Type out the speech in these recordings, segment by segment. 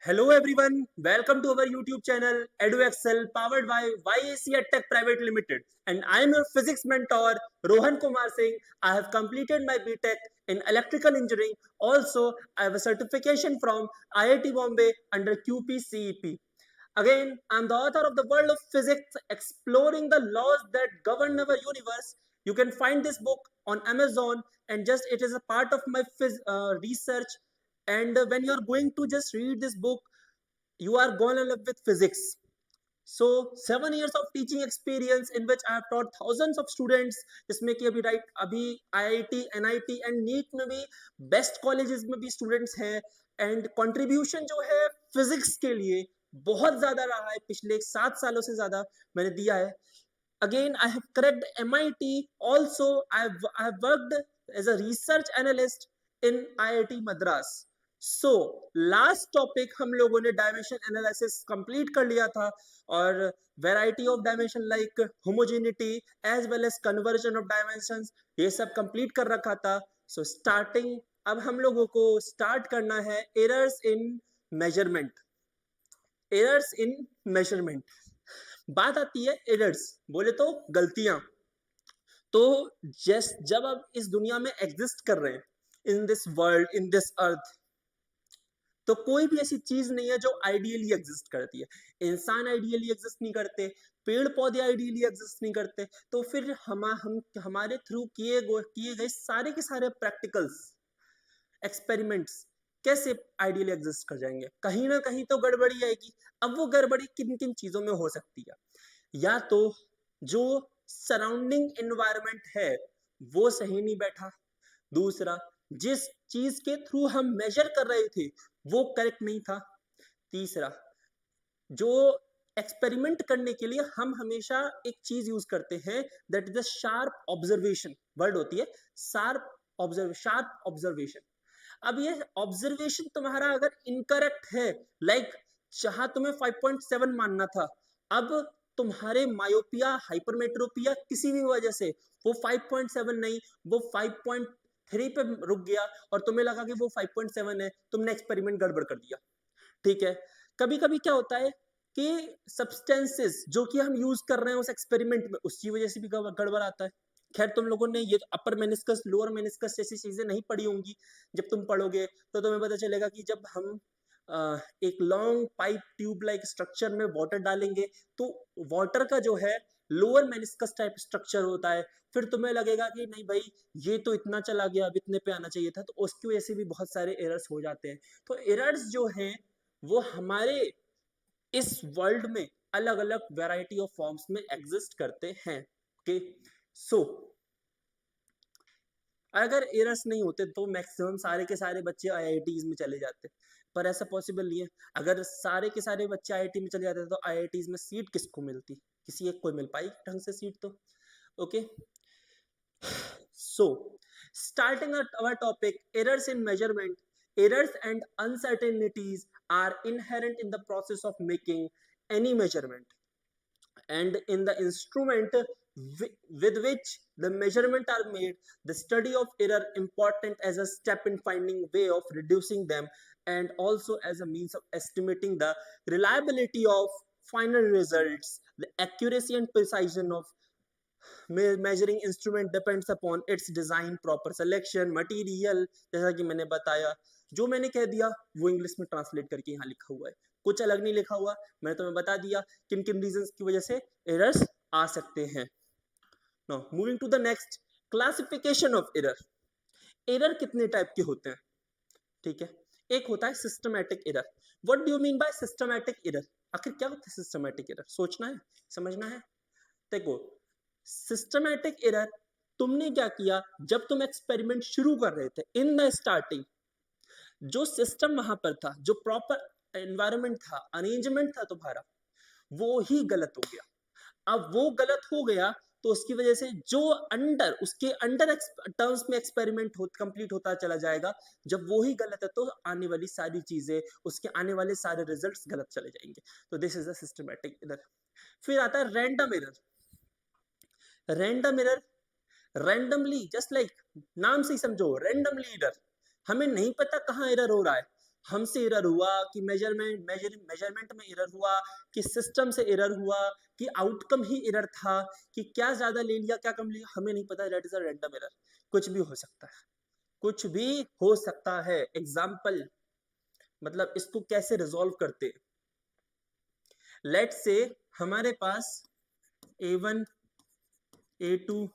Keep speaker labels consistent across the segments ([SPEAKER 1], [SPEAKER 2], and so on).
[SPEAKER 1] Hello everyone, welcome to our YouTube channel EduExcel powered by YAC EdTech Private Limited, and I am your physics mentor Rohan Kumar Singh. I have completed my BTech in electrical engineering. Also, I have a certification from IIT Bombay under QPCEP. Again, I am the author of The World of Physics, Exploring the Laws That Govern Our Universe. You can find this book on Amazon, and just it is a part of my research. And when you are going to just read this book, you are gonna love with physics. So 7 years of teaching experience in which I have taught thousands of students, जिसमें कि अभी IIT NIT and NEET में भी best colleges में भी students हैं. And contribution जो है फिजिक्स के लिए बहुत ज्यादा रहा है. पिछले 7 सालों से ज्यादा मैंने दिया है. Again, I have cracked MIT. Also, I have worked as a research analyst in IIT Madras. So, last topic हम लोगों ने डायमेंशन एनालिसिस कंप्लीट कर लिया था और variety of dimension like homogeneity as well as conversion of dimensions ये सब complete कर रखा था. सो स्टार्टिंग अब हम लोगों को स्टार्ट करना है errors in measurement. Errors in measurement बात आती है एरर्स बोले तो गलतियां. तो जब आप इस दुनिया में एग्जिस्ट कर रहे हैं, in this world, in this earth, तो कोई भी ऐसी चीज नहीं है जो आइडियली एग्जिस्ट करती है. इंसान आइडियली एग्जिस्ट नहीं करते, पेड़ पौधे आइडियली एग्जिस्ट नहीं करते. तो फिर हम हमारे थ्रू किए गए सारे के सारे प्रैक्टिकल्स एक्सपेरिमेंट्स कैसे आइडियली एग्जिस्ट कर जाएंगे? कहीं ना कहीं तो गड़बड़ी आएगी. अब वो गड़बड़ी किन किन चीजों में हो सकती है? या तो जो सराउंडिंग एनवायरनमेंट है वो सही नहीं बैठा. दूसरा, जिस चीज के थ्रू हम मेजर कर रहे थे वो करेक्ट नहीं था. तीसरा, जो एक्सपेरिमेंट करने के लिए हम हमेशा एक चीज यूज करते हैं, that is the sharp observation. Word होती है शार्प ऑब्जर्वेशन. अब ये ऑब्जर्वेशन तुम्हारा अगर इनकरेक्ट है, लाइक जहां तुम्हें 5.7 मानना था, अब तुम्हारे मायोपिया हाइपरमेट्रोपिया किसी भी वजह से वो 5.7 नहीं, वो 5.3 पे रुक गया और तुम्हें लगा कि वो 5.7 है. तुमने एक्सपेरिमेंट गड़बड़ कर दिया. ठीक है. कभी कभी क्या होता है कि सब्सटेंसेस जो कि हम यूज कर रहे हैं उस एक्सपेरिमेंट में, उसकी वजह से भी गड़बड़ आता है. खैर, तुम लोगों ने ये अपर मेनिस्कस लोअर मेनिस्कस जैसी चीजें नहीं पढ़ी होंगी. जब तुम पढ़ोगे तो तुम्हें पता चलेगा कि जब हम एक long pipe tube like structure में वाटर डालेंगे तो वाटर का जो है लोअर मेनिस्कस टाइप स्ट्रक्चर होता है. फिर तुम्हें लगेगा कि नहीं भाई, ये तो इतना चला गया, अब इतने पे आना चाहिए था. तो उसकी वजह से भी बहुत सारे एरर्स हो जाते हैं. तो एरर्स जो हैं वो हमारे इस वर्ल्ड में अलग अलग वैरायटी ऑफ फॉर्म्स में एग्जिस्ट करते हैं. ओके. सो अगर एरर्स नहीं होते तो मैक्सिमम सारे के सारे बच्चे आईआईटीज में चले जाते. पर ऐसा पॉसिबल नहीं है. अगर सारे के सारे बच्चे आईआईटी में चले जाते तो आईआईटीज में सीट किसको मिलती? किसी एक को मिल पाई ढंग से सीट तो. Okay. So, starting at our topic, errors in measurement. Errors and uncertainties are inherent in the process of making any measurement, and in the instrument with which the measurement are made. The study of error important as a step in finding way of reducing them, and also as a means of estimating the reliability of final results. The accuracy and precision of measuring instrument depends upon its design, proper selection, material. जैसा कि मैंने बताया, जो मैंने कह दिया वो English में ट्रांसलेट करके यहाँ लिखा हुआ है, कुछ अलग नहीं लिखा हुआ. मैंने तुम्हें बता दिया किन किन रीजंस की वजह से एरर्स आ सकते हैं. Now moving to the next, classification of error. Error कितने टाइप के होते हैं? ठीक है. एक होता है systematic error. What do you mean by systematic error? आखिर क्या होता है सिस्टमैटिक एरर? सोचना है, समझना है. देखो, सिस्टमैटिक एरर, तुमने क्या किया जब तुम एक्सपेरिमेंट शुरू कर रहे थे, इन द स्टार्टिंग जो सिस्टम वहां पर था, जो प्रॉपर एनवायरनमेंट था, अरेंजमेंट था तुम्हारा, वो ही गलत हो गया. अब वो गलत हो गया तो उसकी वजह से जो उसके अंडर टर्म्स में एक्सपेरिमेंट कंप्लीट होता चला जाएगा. जब वो ही गलत है तो आने वाली सारी चीजें, उसके आने वाले सारे रिजल्ट्स गलत चले जाएंगे. तो this is a systematic error. फिर आता है random error. Random error, randomly, just like नाम से ही समझो, रैंडमली एरर. हमें नहीं पता कहाँ एरर हो रहा है, हमसे एरर हुआ कि मेजरमेंट में एरर हुआ कि सिस्टम से एरर हुआ कि आउटकम ही एरर था कि क्या ज्यादा ले लिया क्या कम लिया, हमें नहीं पता। That is a random error, कुछ भी हो सकता है, कुछ भी हो सकता है। एग्जाम्पल, मतलब इसको कैसे रिजॉल्व करते, लेट से हमारे पास A1 A2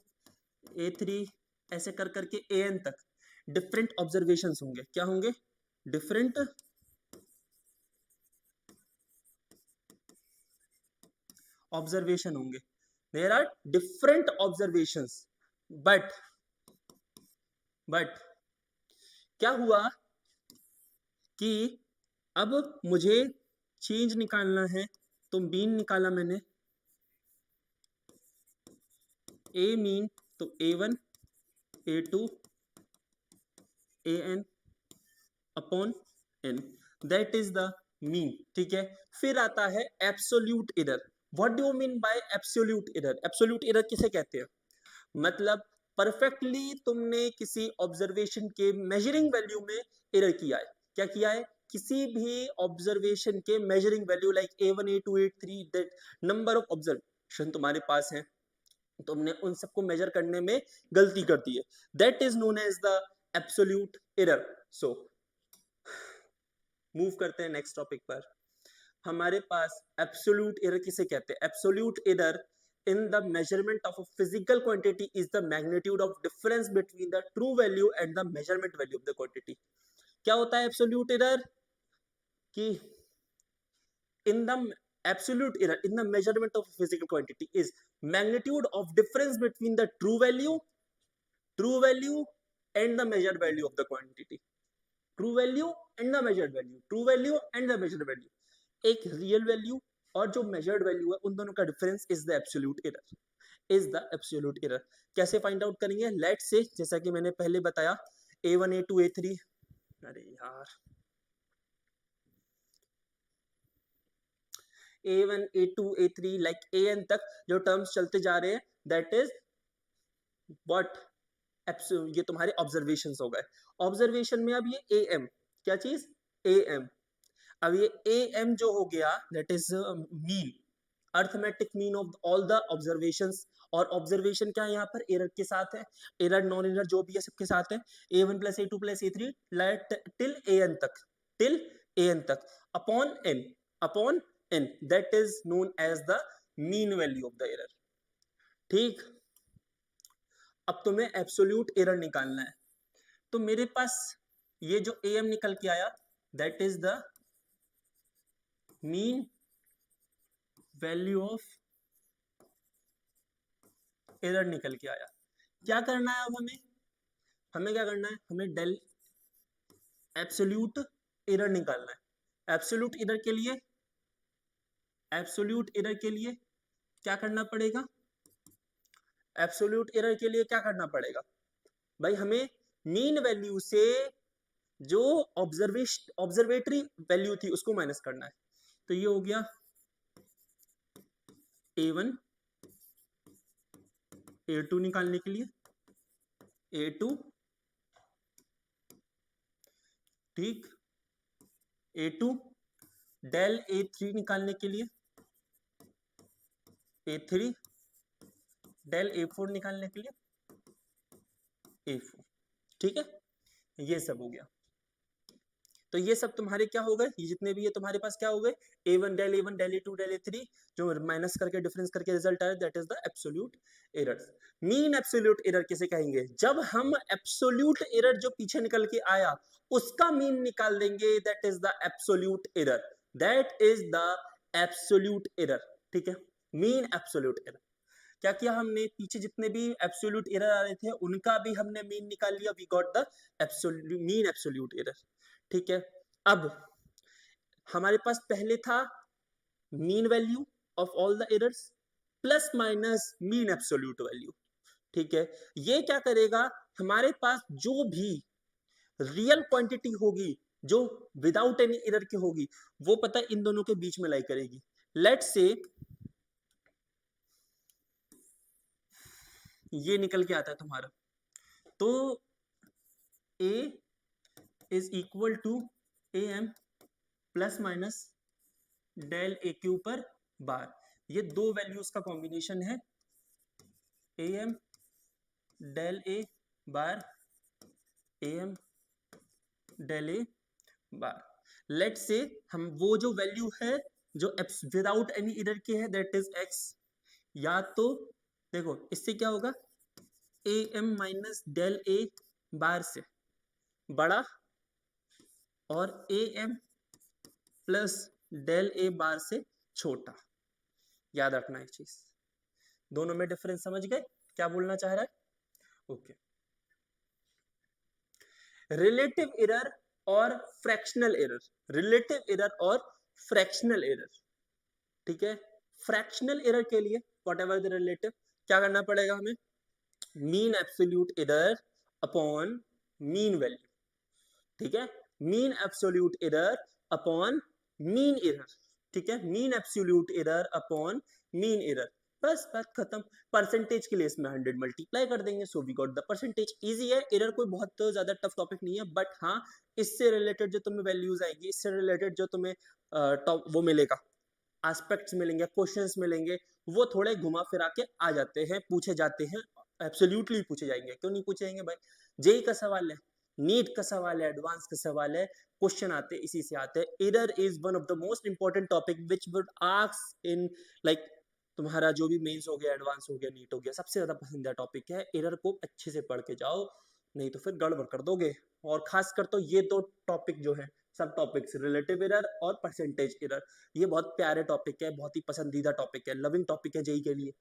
[SPEAKER 1] A3 ऐसे कर करके AN तक डिफरेंट ऑब्जर्वेशंस होंगे। क्या होंगे? डिफरेंट ऑब्जर्वेशन होंगे। There are different observations, but क्या हुआ कि अब मुझे चेंज निकालना है, तो मीन निकाला मैंने, ए मीन, तो A1 A2 AN upon N, that is the mean. ठीक है, फिर आता है absolute error. What do you mean bye absolute error? Absolute error किसे कहते हैं? मतलब परफेक्टली तुमने किसी ऑब्जर्वेशन के मेजरिंग वैल्यू में एरर किया है। क्या किया है? किसी भी ऑब्जर्वेशन के measuring value like A1 A2 A3, that number of observation तुम्हारे पास है, तुमने उन सबको मेजर करने में गलती कर दी है, that is known as the absolute error. So move करते हैं नेक्स्ट टॉपिक पर। हमारे पास एब्सोल्यूट एरर किसे कहते हैं? Absolute error in the measurement of a physical quantity is the magnitude of difference between the true value and the measurement value of the quantity. क्या होता है एब्सोल्यूट एरर? कि in the absolute error in the measurement of a physical quantity is magnitude of difference between the true value and the measured value of the quantity. True value and the measured value, true value and the measured value, एक real value और जो measured value है उन दोनों का difference is the absolute error, is the absolute error. कैसे find out करेंगे? Late से जैसा कि मैंने पहले बताया A1 A2 A3, अरे यार A1 A2 A3 like AN तक जो टर्म्स चलते जा रहे हैं, दैट इज व्हाट, ये तुम्हारे ऑब्जर्वेशंस हो गए। ऑब्जर्वेशन में अब ये AM, क्या चीज? AM। अब ये AM जो हो गया that is mean, arithmetic mean of all the observations. और ऑब्जर्वेशन क्या है यहाँ पर? एरर के साथ है, एरर नॉन एरर जो भी है सबके साथ है। A1 plus A2 plus A3 till AN तक, टिल AN तक, upon N that is known as the mean value of the error. ठीक, अब तुम्हें एब्सोल्यूट एरर निकालना है, तो मेरे पास ये जो AM निकल के आया that is the mean value of error निकल के आया। क्या करना है अब हमें? हमें क्या करना है? हमें डेल एब्सोल्यूट एरर निकालना है। एब्सोल्यूट एरर के लिए क्या करना पड़ेगा? एब्सोल्यूट एरर के लिए क्या करना पड़ेगा भाई? हमें मीन वैल्यू से जो ऑब्जर्वेटरी वैल्यू थी उसको माइनस करना है। तो ये हो गया A1 A2 निकालने के लिए A2, ठीक, A2 डेल A3 निकालने के लिए A3, डेल A4 निकालने के लिए A4। ठीक है, ये सब हो गया। तो ये सब तुम्हारे क्या हो गए? ये जितने भी ये तुम्हारे पास क्या हो गए? A1 del A2 del A3 जो माइनस करके डिफरेंस करके रिजल्ट आया, that is the absolute error. Mean absolute error किसे कहेंगे? जब हम एब्सोल्यूट एरर जो पीछे निकल के आया उसका मीन निकाल देंगे, that is the absolute error, that is the absolute error. ठीक है, मीन एब्सोल्यूट एरर। क्या किया हमने? पीछे जितने भी एब्सोल्यूट एरर आ रहे थे उनका भी हमने मीन निकाल लिया, we got the absolute mean absolute error. ठीक है, अब हमारे पास पहले था mean value of all the errors plus minus mean absolute value. ठीक है, ये क्या करेगा? हमारे पास जो भी रियल क्वांटिटी होगी जो विदाउट एनी एरर की होगी, वो पता इन दोनों के बीच में लाई करेगी। लेट से ये निकल के आता है तुम्हारा, तो A is equal to A M plus minus del A Q पर बार, ये दो वैल्यूज का कॉम्बिनेशन है, A M del A bar, A M del A bar. Late से हम वो जो वैल्यू है जो विदाउट एनी एरर के है दैट इज एक्स, या तो देखो इससे क्या होगा, A M minus del A बार से बड़ा और ए एम प्लस डेल ए बार से छोटा। याद रखना एक चीज, दोनों में डिफरेंस समझ गए क्या बोलना चाह रहा है? ओके। रिलेटिव एरर और फ्रैक्शनल एरर, रिलेटिव एरर और फ्रैक्शनल एरर, ठीक है। फ्रैक्शनल एरर के लिए वॉट एवर द रिलेटिव, क्या करना पड़ेगा हमें, mean absolute error upon mean value, ठीक है, mean absolute error upon mean error, ठीक है, mean absolute error upon mean error, बस बात खत्म। परसेंटेज के लिए इसमें 100 मल्टीप्लाई कर देंगे, so we got the percentage. Easy है, एरर कोई बहुत ज्यादा टफ टॉपिक नहीं है, बट हाँ इससे रिलेटेड जो तुम्हें वैल्यूज आएंगी, इससे रिलेटेड जो तुम्हें वो मिलेगा, एस्पेक्ट्स मिलेंगे, क्वेश्चंस मिलेंगे, वो थोड़े घुमा फिरा के आ जाते हैं, पूछे जाते हैं, एब्सोल्युटली पूछे जाएंगे, क्यों नहीं पूछे जाएंगे भाई, जेई का सवाल है, नीट का सवाल है, एडवांस का सवाल है, क्वेश्चन आते हैं इसी से आते हैं। Error is one of the most important topic which would ask in like तुम्हारा जो भी मेंस हो गया, एडवांस हो गया, नीट हो गया, सबसे ज्यादा पसंदीदा टॉपिक है। एरर को अच्छे से पढ़ के जाओ, नहीं तो फिर गड़बड़ कर दोगे। और खासकर तो ये दो टॉपिक जो है, सब टॉपिक्स, रिलेटिव एरर और परसेंटेज एरर, ये बहुत प्यारे टॉपिक है, बहुत ही पसंदीदा टॉपिक है, लविंग टॉपिक है जेई के लिए।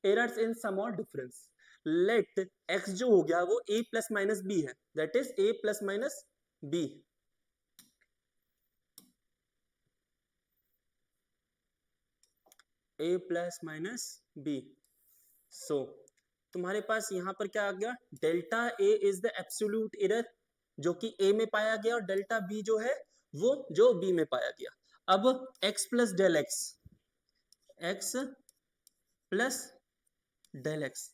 [SPEAKER 1] एरर्स इन सम और डिफरेंस, लेट एक्स जो हो गया वो a प्लस माइनस बी है, that is a plus minus B. a plus minus B, so तुम्हारे पास यहां पर क्या आ गया, delta a is the absolute error जो कि a में पाया गया, और डेल्टा b जो है वो जो b में पाया गया। अब x plus del x, x plus del x,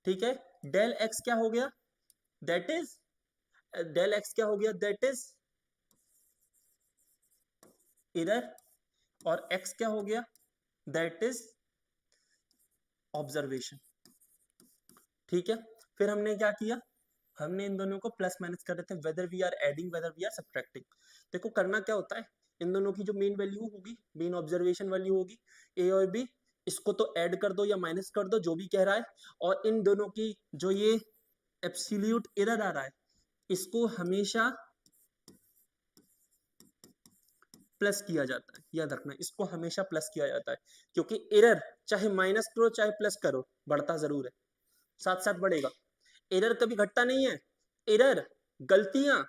[SPEAKER 1] ठीक है, डेल एक्स क्या हो गया, दैट इज डेल एक्स क्या हो गया, दैट इज एरर, और x क्या हो गया, दैट इज ऑब्जर्वेशन, ठीक है। फिर हमने क्या किया, हमने इन दोनों को प्लस माइनस कर रहे थे, whether we are adding whether we are subtracting. देखो करना क्या होता है, इन दोनों की जो मेन वैल्यू होगी, मेन ऑब्जर्वेशन वैल्यू होगी ए और बी, इसको तो ऐड कर दो या माइनस कर दो जो भी कह रहा है, और इन दोनों की जो ये एब्सोल्यूट एरर आ रहा है इसको हमेशा प्लस किया जाता है, याद रखना इसको हमेशा प्लस किया जाता है, क्योंकि एरर चाहे माइनस करो चाहे प्लस करो बढ़ता जरूर है, साथ साथ बढ़ेगा। एरर कभी घटता नहीं है, एरर गलतियां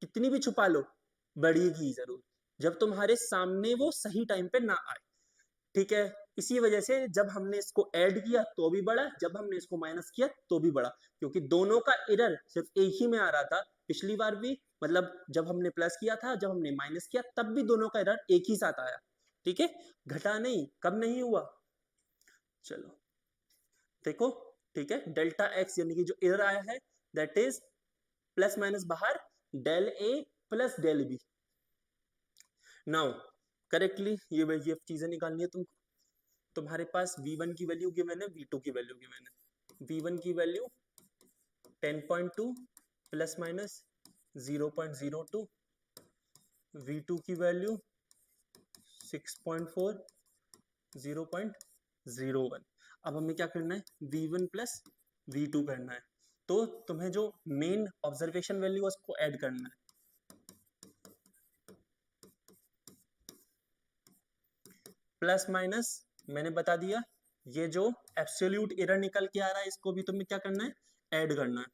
[SPEAKER 1] कितनी भी छुपा लो बढ़ेगी जरूर, जब तुम्हारे सामने वो सही टाइम पे ना आए, ठीक है। इसी वजह से जब हमने इसको ऐड किया तो भी बढ़ा, जब हमने इसको माइनस किया तो भी बढ़ा, क्योंकि दोनों का एरर सिर्फ एक ही में आ रहा था पिछली बार भी, मतलब जब हमने प्लस किया था, जब हमने माइनस किया तब भी दोनों का एरर एक ही साथ आया, ठीक है, घटा नहीं, कब नहीं हुआ। चलो देखो, ठीक है, डेल्टा एक्स यानी कि जो एरर आया है दैट इज प्लस माइनस बाहर del A plus del B. Now correctly ये चीजें निकालनी है तुमको, तुम्हारे पास v1 की वैल्यू गिवन है, v2 की वैल्यू गिवन है, v1 की वैल्यू 10.2 प्लस माइनस 0.02, v2 की वैल्यू 6.4 0.01। अब हमें क्या करना है, v1 प्लस v2 करना है, तो तुम्हें जो मेन ऑब्जर्वेशन वैल्यू है उसको ऐड करना है, प्लस माइनस मैंने बता दिया, ये जो एब्सोल्यूट एरर निकल के आ रहा है इसको भी तुम्हें क्या करना है, ऐड करना है।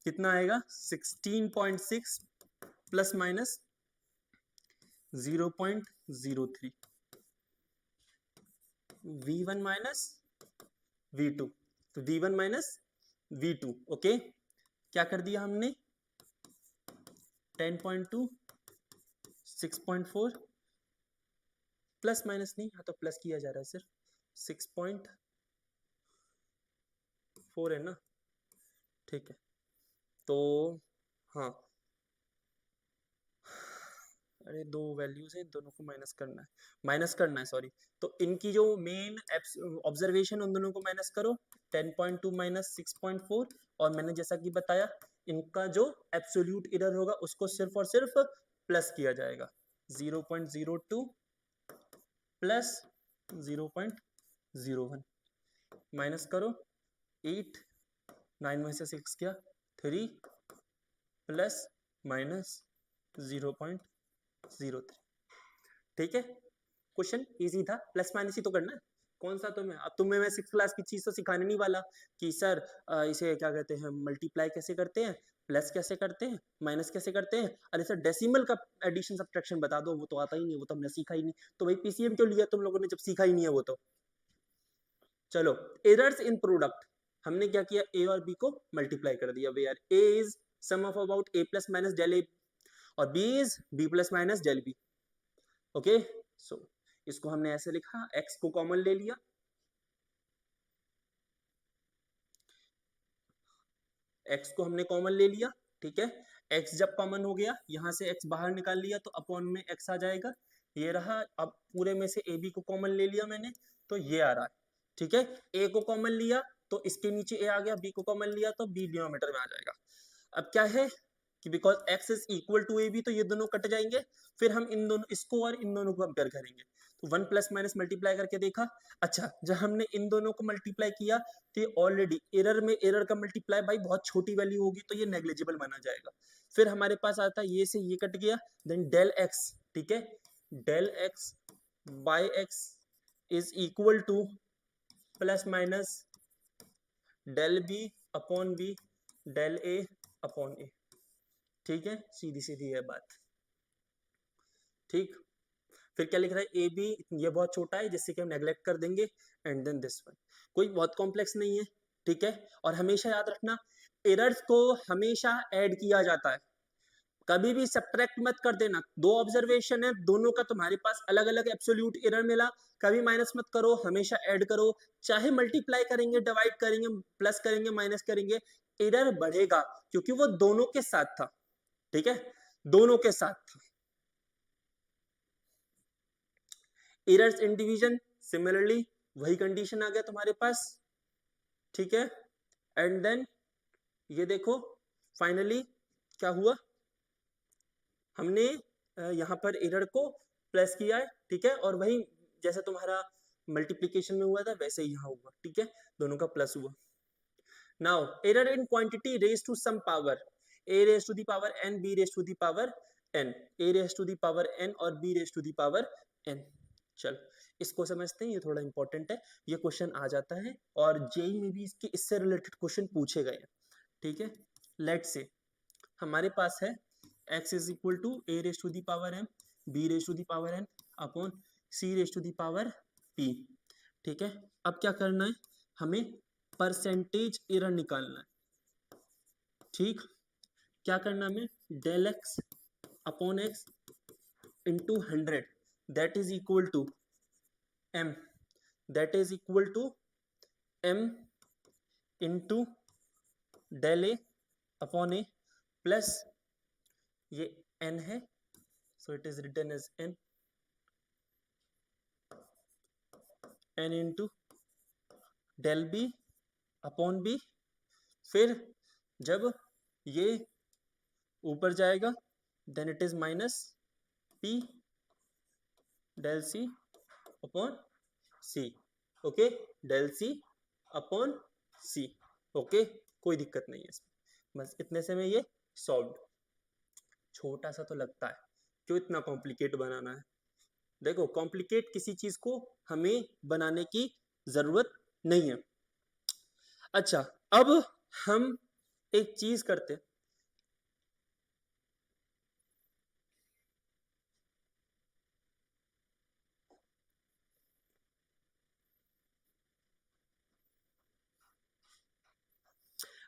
[SPEAKER 1] कितना आएगा 16.6 plus minus 0.03, v1 minus v2, तो v1 माइनस v2, ओके, क्या कर दिया हमने 10.2 6.4 प्लस माइनस नहीं, हाँ तो प्लस किया जा रहा है सिर्फ 6.4 है ना, ठीक है, तो हाँ, अरे दो वैल्यूज है, दोनों को माइनस करना है सॉरी। तो इनकी जो मेन ऑब्जर्वेशन उन दोनों को माइनस करो, 10.2 माइनस 6.4, और मैंने जैसा कि बताया इनका जो एब्सोल्यूट एरर होगा उसको सिर्फ और सिर्फ प्लस किया जाएगा, 0.02 प्लस 0.01, माइनस करो 8, 9 में से 6 क्या 3, प्लस माइनस 0.03। ठीक है, क्वेश्चन इजी था, प्लस माइनस ही तो करना है, कौन सा तुम्हें, अब तुम्हें मैं 6th क्लास की चीज तो सिखाने नहीं वाला कि सर इसे क्या कहते हैं, मल्टीप्लाई कैसे करते हैं, प्लस कैसे करते हैं, माइनस कैसे करते हैं, अरे सर डेसिमल का एडिशन सब्ट्रैक्शन बता दो, वो तो आता ही नहीं, वो तो हमने सीखा ही नहीं, तो भाई पीसीएम क्यों लिया तुम लोगों ने जब सीखा ही नहीं है वो तो। चलो, एरर्स इन प्रोडक्ट, हमने क्या किया, ए और बी को मल्टीप्लाई कर दिया, where A is sum of about A plus minus del A और B is B plus minus del B. Okay, so इसको हमने ऐसे लिखा, x को कॉमन ले लिया, x को हमने कॉमन ले लिया, ठीक है, x जब कॉमन हो गया यहां से x बाहर निकाल लिया तो अपॉन में x आ जाएगा, ये रहा, अब पूरे में से ab को कॉमन ले लिया मैंने तो ये आ रहा है, ठीक है, a को कॉमन लिया तो इसके नीचे a आ गया, b को कॉमन लिया तो b डिनोमिनेटर में आ जाएगा। अब क्या है कि because x is equal to A B तो ये दोनों कट जाएंगे, फिर हम इन दोनों इसको और इन दोनों को कंपेयर करेंगे, तो 1 प्लस माइनस मल्टीप्लाई करके देखा, अच्छा जब हमने इन दोनों को मल्टीप्लाई किया तो ये ऑलरेडी एरर में, एरर का मल्टीप्लाई भाई बहुत छोटी वैल्यू होगी तो ये नेग्लिजिबल माना जाएगा, फिर हमारे पास आता है ये से ये कट गया, देन डेल एक्स, ठीक है, del X by X is equal to plus minus del B upon B del A upon A, ठीक है, सीधी सीधी है बात, ठीक। फिर क्या लिख रहा है, ए बी, ये बहुत छोटा है जिससे कि हम नेग्लेक्ट कर देंगे, एंड देन दिस वन, कोई बहुत कॉम्प्लेक्स नहीं है, ठीक है, और हमेशा याद रखना एरर्स को हमेशा ऐड किया जाता है, कभी भी सब्ट्रैक्ट मत कर देना, दो ऑब्जर्वेशन है दोनों का तुम्हारे पास अलग अलग एब्सोल्यूट एरर मिला, कभी माइनस मत करो, हमेशा ऐड करो, चाहे मल्टीप्लाई करेंगे, डिवाइड करेंगे, प्लस करेंगे, माइनस करेंगे, एरर बढ़ेगा क्योंकि वो दोनों के साथ था, ठीक है, दोनों के साथ था। एरर्स इन डिवीजन, सिमिलरली वही कंडीशन आ गया तुम्हारे पास, ठीक है, एंड देन ये देखो फाइनली क्या हुआ, हमने यहाँ पर एरर को प्लस किया है, ठीक है, और वही जैसे तुम्हारा मल्टीप्लीकेशन में हुआ था वैसे ही यहाँ हुआ, ठीक है, दोनों का प्लस हुआ। Now error in quantity raise to some power, a raise to the power n, b raise to the power n, a raise to the power n और b raise to the power n। चल इसको समझते हैं, ये थोड़ा important है, ये question आ जाता है और जेई में भी इसके इससे रिलेटेड क्वेश्चन पूछे गए हैं, ठीक है। लेट से हमारे पास है x is equal to a raise to the power m, b raise to the power n upon c raise to the power p, ठीक है। अब क्या करना है, हमें परसेंटेज एरर निकालना है, ठीक, क्या करना है, हमें del x upon x into 100 that is equal to m, that is equal to m into del A upon A plus ये n है, so it is written as n, n into del B upon B, फिर जब ये ऊपर जाएगा then it is minus p del C upon C, okay, del C upon C, okay, कोई दिक्कत नहीं है इसमें, बस इतने से में ये सॉल्व, छोटा सा तो लगता है, क्यों इतना कॉम्प्लिकेट बनाना है, देखो कॉम्प्लिकेट किसी चीज को हमें बनाने की जरूरत नहीं है। अच्छा, अब हम एक चीज करते,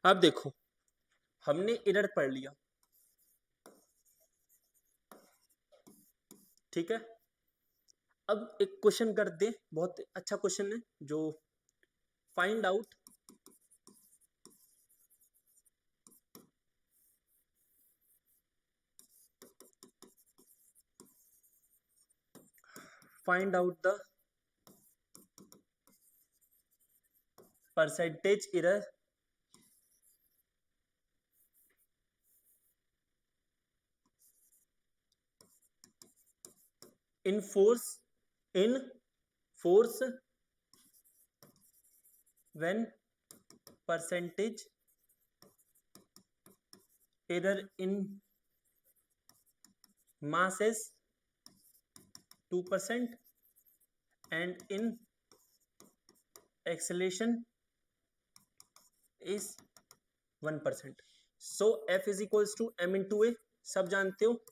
[SPEAKER 1] अब देखो हमने एरर पढ़ लिया, ठीक है, अब एक क्वेश्चन कर दे, बहुत अच्छा क्वेश्चन है, जो find out find out the percentage error in force when percentage error in mass is 2% and in acceleration is 1%. So F is equals to m into a, सब जानते हो,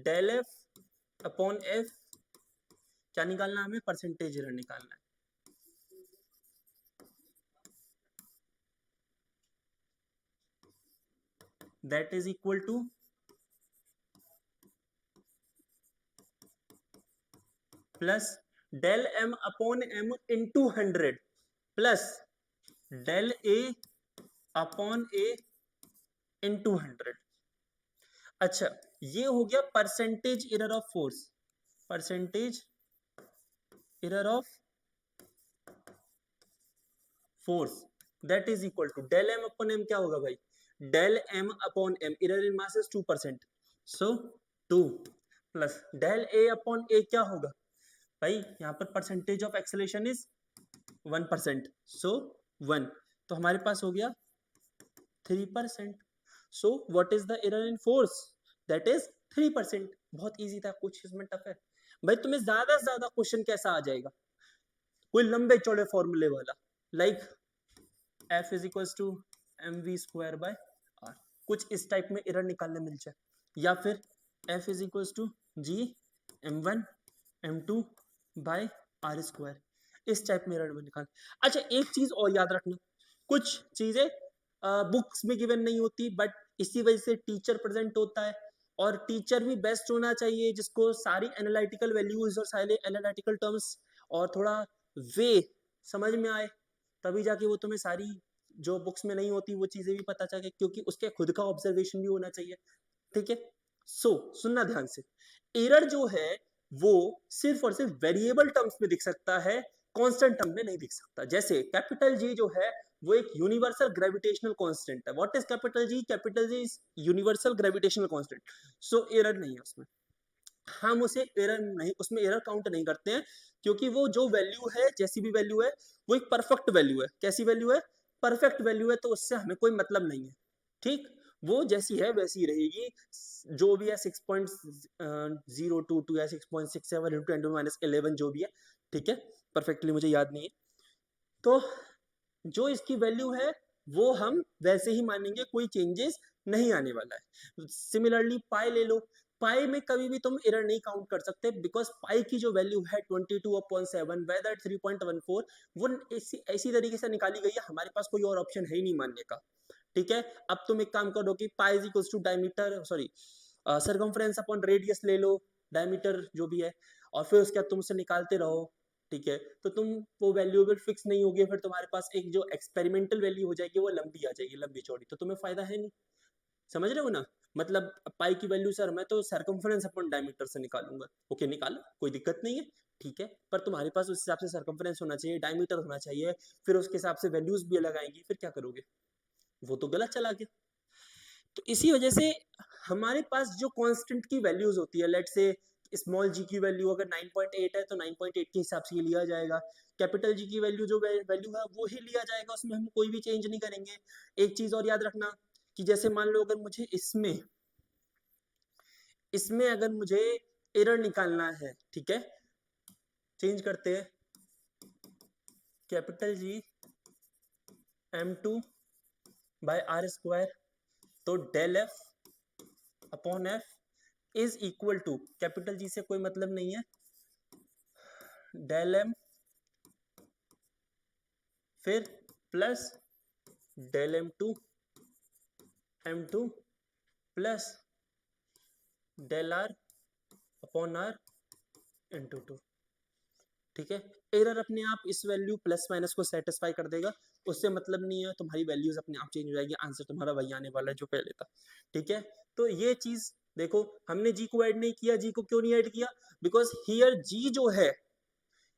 [SPEAKER 1] डेल एफ अपॉन एफ, क्या निकालना हमें, percentage error निकालना है। That is equal to plus del M upon M into 100 plus del A upon A into 100। अच्छा, ये हो गया percentage error of force, percentage error of force, that is equal to del M upon M, क्या होगा भाई, del M upon M, error in mass is 2%, so 2 plus del A upon A, क्या होगा भाई, यहाँ पर परसेंटेज ऑफ एक्सेलेरेशन इज 1%, सो 1, तो हमारे पास हो गया 3%। So what is the error in force, that is 3%। बहुत इजी था, कुछ इसमें टफ है भाई, तुम्हें ज्यादा से ज्यादा क्वेश्चन कैसा आ जाएगा, कोई लंबे चौड़े फॉर्मूले वाला, like F is equal to M V square by R, कुछ इस टाइप में एरर निकालने मिल जाए, या फिर F is equal to G M one M two by R square, इस टाइप में एरर निकाल। अच्छा, एक चीज और याद रखना, कुछ चीजें बुक्स में गिवन नहीं होती, बट इसी वजह से टीचर प्रेजेंट होता है, और टीचर भी बेस्ट होना चाहिए जिसको सारी एनालिटिकल वैल्यूज और सारे एनालिटिकल टर्म्स और थोड़ा वे समझ में आए, तभी जाके वो तुम्हें सारी जो बुक्स में नहीं होती वो चीजें भी पता चले, क्योंकि उसके खुद का ऑब्जर्वेशन भी होना चाहिए, ठीक है। सो सुनना ध्यान से, एरर जो है वो सिर्फ और सिर्फ वेरिएबल टर्म्स में दिख सकता है, कांस्टेंट टर्म में नहीं दिख सकता। जैसे कैपिटल जी जो है वो एक यूनिवर्सल ग्रेविटेशनल कांस्टेंट है। What is capital G? Capital G is universal gravitational constant, so error नहीं है उसमें, हम उसे एरर नहीं, उसमें एरर काउंट नहीं करते हैं, क्योंकि वो जो वैल्यू है, जैसी भी वैल्यू है, वो एक परफेक्ट वैल्यू है। कैसी वैल्यू है? परफेक्ट वैल्यू है, तो उससे हमें कोई मतलब नहीं है, ठीक, वो जैसी है वैसी रहेगी, जो भी है 6.022 या 6.67 इंटू 10⁻11 जो भी है, ठीक है, परफेक्टली मुझे याद नहीं है, तो जो इसकी वैल्यू है वो हम वैसे ही मानेंगे, कोई चेंजेस नहीं आने वाला है। सिमिलरली पाई ले लो, पाई में कभी भी तुम एरर नहीं काउंट कर सकते, बिकॉज पाई की जो वैल्यू है 22/7 वेदर 3.14, वो ऐसी तरीके से निकाली गई है, हमारे पास कोई और ऑप्शन है ही नहीं मानने का, ठीक है। अब तुम एक काम करो कि pi is equal to diameter, sorry circumference upon radius ले लो, डायमीटर जो भी है, और फिर उसके बाद तुम उसे निकालते रहो, ठीक है, तो तुम वो वैल्यूएबल फिक्स नहीं होगी, फिर तुम्हारे पास एक जो एक्सपेरिमेंटल वैल्यू हो जाएगी वो लंबी आ जाएगी, लंबी चौड़ी, तो तुम्हें फायदा है नहीं, समझ रहे हो ना, मतलब पाई की वैल्यू सर मैं तो सरकमफ्रेंस अपॉन डायमीटर से निकालूंगा, ओके निकालो, कोई दिक्कत नहीं है, ठीक है, पर तुम्हारे पास उस हिसाब से सरकमफ्रेंस होना चाहिए, डायमीटर होना चाहिए, फिर उसके हिसाब से वैल्यूज भी अलग आएंगी, फिर क्या करोगे, वो तो गलत चला गया। तो इसी वजह से हमारे पास जो कांस्टेंट की वैल्यूज होती है, लेट से स्मॉल जी की वैल्यू अगर 9.8 है तो 9.8 के हिसाब से ये लिया जाएगा, कैपिटल जी की वैल्यू जो वैल्यू है वो ही लिया जाएगा, उसमें हम कोई भी चेंज नहीं करेंगे। एक चीज और याद रखना कि जैसे मान लो अगर मुझे इसमें इसमें अगर मुझे एरर निकालना है, ठीक है, चेंज करते हैं, capital G m2 by R square, तो del F upon F is equal to, capital G से कोई मतलब नहीं है, डेल एम फिर plus del M two plus del R upon R into 2, ठीक है। एरर अपने आप इस वैल्यू प्लस माइनस को सेटिस्फाई कर देगा, उससे मतलब नहीं है, तुम्हारी वैल्यूज अपने आप चेंज हो जाएगी, आंसर तुम्हारा वही आने वाला है जो पहले था, ठीक है। तो ये चीज देखो, हमने जी को ऐड नहीं किया, जी को क्यों नहीं ऐड किया, बिकॉज हियर जी जो है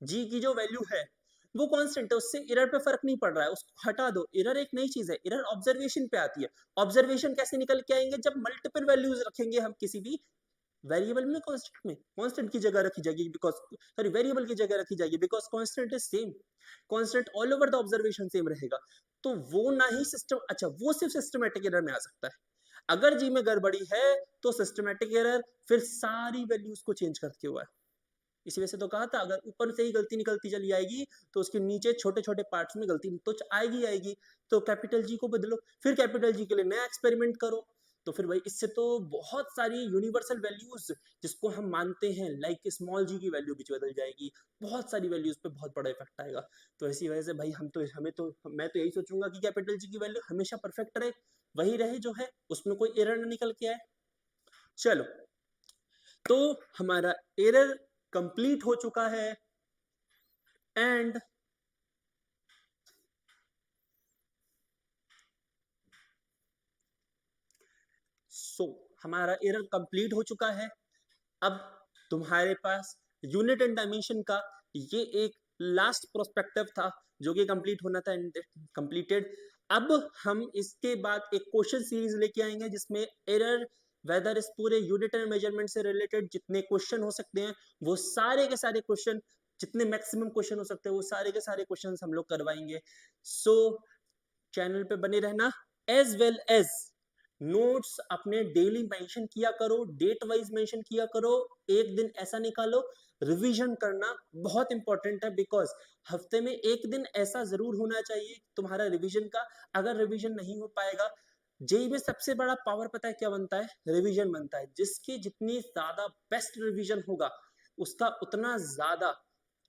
[SPEAKER 1] जी की जो वैल्यू है वो कांस्टेंट है, उससे एरर पे फर्क नहीं पड़ रहा है, उसको हटा दो। एरर एक नई चीज है, एरर ऑब्जर्वेशन पे आती है। ऑब्जर्वेशन कैसे निकल के आएंगे, जब मल्टीपल वैल्यूज रखेंगे हम किसी भी वेरिएबल में, कांस्टेंट की जगह रखी जाएगी, बिकॉज सॉरी वेरिएबल की जगह रखी जाएगी, because constant is same, constant all over the observation same रहेगा। तो वो ना ही सिस्टम, अच्छा वो सिर्फ सिस्टमैटिक एरर में आ सकता है। अगर जी में गड़बड़ी है तो सिस्टमैटिक एरर फिर सारी वैल्यूज को चेंज करके हुआ है। इसी वजह से तो कहा था अगर ऊपर से ही गलती निकलती चली आएगी तो उसके नीचे छोटे छोटे पार्ट्स में गलती तो आएगी आएगी। तो कैपिटल जी को बदलो, फिर कैपिटल जी के लिए नया एक्सपेरिमेंट करो। तो फिर भाई इससे तो बहुत सारी यूनिवर्सल वैल्यूज जिसको हम मानते हैं लाइक स्मॉल जी की वैल्यू भी बदल जाएगी, बहुत सारी वैल्यूज पे बहुत बड़ा इफेक्ट आएगा। तो इसी वजह से भाई मैं तो यही सोचूंगा कि कैपिटल जी की वैल्यू हमेशा परफेक्ट रहे, वही रहे जो है, उसमें कोई एरर ना निकल के आए। चलो, तो हमारा एरर कंप्लीट हो चुका है एंड हमारा एरर कंप्लीट हो चुका है। अब तुम्हारे पास यूनिट एंड डायमेंशन का ये एक लास्ट प्रोस्पेक्टिव था जो कि कंप्लीट होना था, कंप्लीटेड। अब हम इसके बाद एक क्वेश्चन सीरीज लेके आएंगे जिसमें एरर वेदर इस पूरे यूनिट एंड मेजरमेंट से रिलेटेड जितने क्वेश्चन हो सकते हैं वो सारे के सारे क्वेश्चन, जितने मैक्सिमम क्वेश्चन हो सकते हैं वो सारे के सारे क्वेश्चन हम लोग करवाएंगे। सो चैनल पे बने रहना, एज वेल एज नोट्स अपने डेली मेंशन किया करो, डेट वाइज मेंशन किया करो। एक दिन ऐसा निकालो, रिवीजन करना बहुत इंपॉर्टेंट है, बिकॉज हफ्ते में एक दिन ऐसा जरूर होना चाहिए तुम्हारा रिवीजन का। अगर रिवीजन नहीं हो पाएगा, जेई में सबसे बड़ा पावर पता है क्या बनता है, रिवीजन बनता है। जिसकी जितनी ज्यादा बेस्ट रिवीजन होगा उसका उतना ज्यादा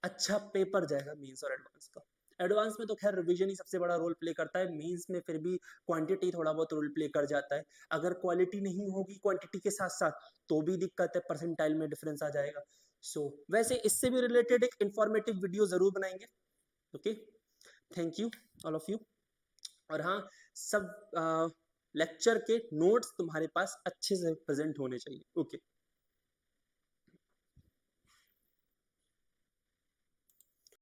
[SPEAKER 1] अच्छा पेपर जाएगा मेंस और एडवांस का। एडवांस में तो खैर रिवीजन ही सबसे बड़ा रोल प्ले करता है, मेंस में फिर भी क्वांटिटी थोड़ा बहुत रोल प्ले कर जाता है। अगर क्वालिटी नहीं होगी क्वांटिटी के साथ साथ तो भी दिक्कत है, परसेंटाइल में डिफरेंस आ जाएगा। वैसे इससे भी रिलेटेड एक इंफॉर्मेटिव वीडियो जरूर बनाएंगे। Okay, thank you all of you. और हाँ, सब लेक्चर के नोट्स तुम्हारे पास अच्छे से प्रेजेंट होने चाहिए। ओके।